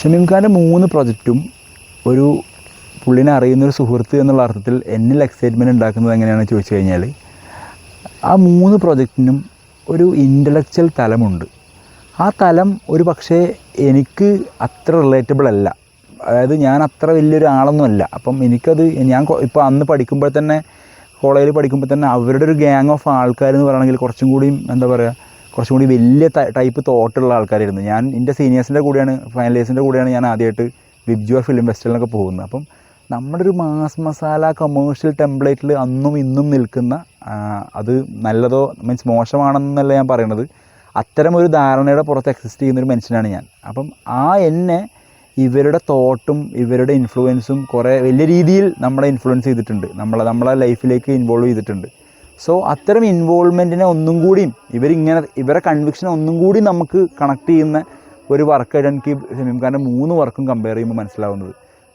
ഷമീം ഖാൻ്റെ 3 പ്രൊജക്റ്റും ഒരു പുള്ളിനെ അറിയുന്നൊരു സുഹൃത്ത് എന്നുള്ള അർത്ഥത്തിൽ എന്നിൽ എക്സൈറ്റ്മെൻറ്റ് ഉണ്ടാക്കുന്നത് എങ്ങനെയാണെന്ന് ചോദിച്ചു കഴിഞ്ഞാൽ, ആ 3 പ്രൊജക്റ്റിനും ഒരു ഇൻ്റലക്ച്വൽ തലമുണ്ട്. ആ തലം ഒരു പക്ഷേ എനിക്ക് അത്ര റിലേറ്റബിൾ അല്ല. അതായത് ഞാൻ അത്ര വലിയൊരു ആളൊന്നുമല്ല. അപ്പം എനിക്കത് ഞാൻ ഇപ്പോൾ അന്ന് പഠിക്കുമ്പോൾ തന്നെ, കോളേജിൽ പഠിക്കുമ്പോൾ തന്നെ അവരുടെ ഒരു ഗ്യാങ് ഓഫ് ആൾക്കാരെന്ന് പറയണമെങ്കിൽ കുറച്ചും കൂടിയും എന്താ പറയുക, കുറച്ചും കൂടി വലിയ ടൈപ്പ് തോട്ടുള്ള ആൾക്കാരായിരുന്നു. ഞാൻ എൻ്റെ സീനിയേഴ്സിൻ്റെ കൂടെയാണ്, ഫൈനലേഴ്സിൻ്റെ കൂടെയാണ് ഞാൻ ആദ്യമായിട്ട് വിബ്ജുവർ ഫിലിം ഫെസ്റ്റിവലിനൊക്കെ പോകുന്നത്. അപ്പം നമ്മുടെ ഒരു മാസ് മസാല കമേഴ്ഷ്യൽ ടെംപ്ലേറ്റിൽ അന്നും ഇന്നും നിൽക്കുന്ന, അത് നല്ലതോ മീൻസ് മോശമാണെന്നല്ല ഞാൻ പറയണത്, അത്തരമൊരു ധാരണയുടെ പുറത്ത് എക്സിസ്റ്റ് ചെയ്യുന്നൊരു മനുഷ്യനാണ് ഞാൻ. അപ്പം എന്നെ ഇവരുടെ തോട്ടും ഇവരുടെ ഇൻഫ്ലുവൻസും കുറേ വലിയ രീതിയിൽ നമ്മളെ ഇൻഫ്ലുവൻസ് ചെയ്തിട്ടുണ്ട്, നമ്മളെ ലൈഫിലേക്ക് ഇൻവോൾവ് ചെയ്തിട്ടുണ്ട്. സോ അത്തരം ഇൻവോൾവ്മെൻറ്റിനെ ഒന്നും കൂടിയും ഇവരെ കൺവിക്ഷനെ ഒന്നും കൂടി നമുക്ക് കണക്ട് ചെയ്യുന്ന ഒരു വർക്കായിട്ട് എനിക്ക് ഷമീം ഖാൻ്റെ 3 വർക്കും കമ്പയർ ചെയ്യുമ്പോൾ മനസ്സിലാവുന്നത്.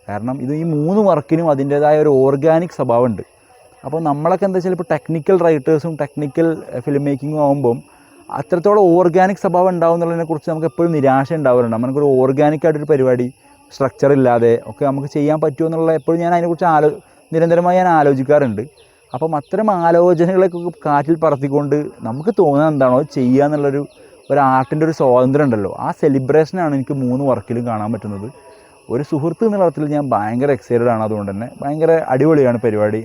കാരണം ഈ 3 വർക്കിനും അതിൻ്റേതായ ഒരു ഓർഗാനിക് സ്വഭാവമുണ്ട്. അപ്പോൾ നമ്മളൊക്കെ എന്താ വെച്ചാൽ ഇപ്പോൾ ടെക്നിക്കൽ റൈറ്റേഴ്സും ടെക്നിക്കൽ ഫിലിം മേക്കിങ്ങും ആകുമ്പം അത്രത്തോളം ഓർഗാനിക് സ്വഭാവം ഉണ്ടാവും എന്നുള്ളതിനെക്കുറിച്ച് നമുക്ക് എപ്പോഴും നിരാശ ഉണ്ടാവാറുണ്ട്. നമുക്കൊരു ഓർഗാനിക്കായിട്ടൊരു പരിപാടി സ്ട്രക്ചർ ഇല്ലാതെ ഒക്കെ നമുക്ക് ചെയ്യാൻ പറ്റുമോ എന്നുള്ള എപ്പോഴും ഞാൻ അതിനെക്കുറിച്ച് നിരന്തരമായി ഞാൻ ആലോചിക്കാറുണ്ട്. അപ്പം അത്തരം ആലോചനകളൊക്കെ കാറ്റിൽ പറത്തിക്കൊണ്ട് നമുക്ക് തോന്നുന്നത് എന്താണോ ചെയ്യുക എന്നുള്ളൊരു ആർട്ടിൻ്റെ ഒരു സ്വാതന്ത്ര്യം ഉണ്ടല്ലോ, ആ സെലിബ്രേഷനാണ് എനിക്ക് 3 വർക്കിലും കാണാൻ പറ്റുന്നത്. ഒരു സുഹൃത്ത് എന്നുള്ള അർത്ഥത്തിൽ ഞാൻ ഭയങ്കര എക്സൈറ്റഡ് ആണ്. അതുകൊണ്ട് തന്നെ ഭയങ്കര അടിപൊളിയാണ് പരിപാടി.